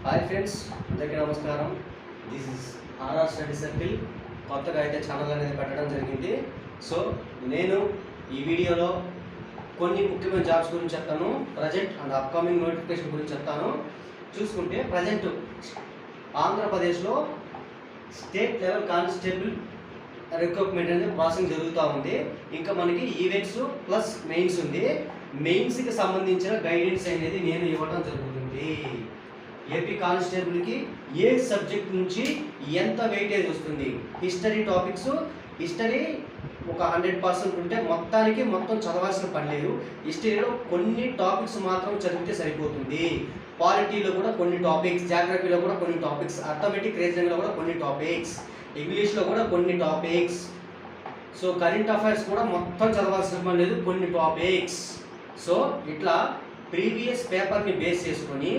Hi friends, అందరికీ నమస్కారం. This is RR study circle. కొత్తగా అయితే ఛానల్ అనేది పెట్టడం జరిగింది. సో నేను ఈ వీడియోలో కొన్ని ముఖ్యమైన జాబ్స్ గురించి చెప్తాను, ప్రజెంట్ అండ్ అప్కమింగ్ నోటిఫికేషన్ గురించి చెప్తాను. చూసుకుంటే ప్రజెంట్ ఆంధ్రప్రదేశ్లో స్టేట్ లెవెల్ కానిస్టేబుల్ రిక్రూట్మెంట్ అనేది ప్రాసెసింగ్ జరుగుతూ ఉంది. ఇంకా మనకి ఈవెంట్స్ ప్లస్ మెయిన్స్ ఉంది. మెయిన్స్కి సంబంధించిన గైడెన్స్ అనేది నేను ఇవ్వడం జరుగుతుంది. ఏపీ కానిస్టేబుల్కి ఏ సబ్జెక్ట్ నుంచి ఎంత వెయిటేజ్ వస్తుంది, హిస్టరీ టాపిక్స్, హిస్టరీ ఒక 100% ఉంటే మొత్తం చదవాల్సిన పని లేదు. హిస్టరీలో కొన్ని టాపిక్స్ మాత్రం చదివితే సరిపోతుంది. పాలిటీలో కూడా కొన్ని టాపిక్స్, జాగ్రఫీలో కూడా కొన్ని టాపిక్స్, అర్థమెటిక్ రీజనింగ్లో కూడా కొన్ని టాపిక్స్, ఇంగ్లీష్లో కూడా కొన్ని టాపిక్స్. సో కరెంట్ అఫైర్స్ కూడా మొత్తం చదవాల్సిన పని లేదు, కొన్ని టాపిక్స్. సో ఇట్లా ప్రీవియస్ పేపర్ని బేస్ చేసుకొని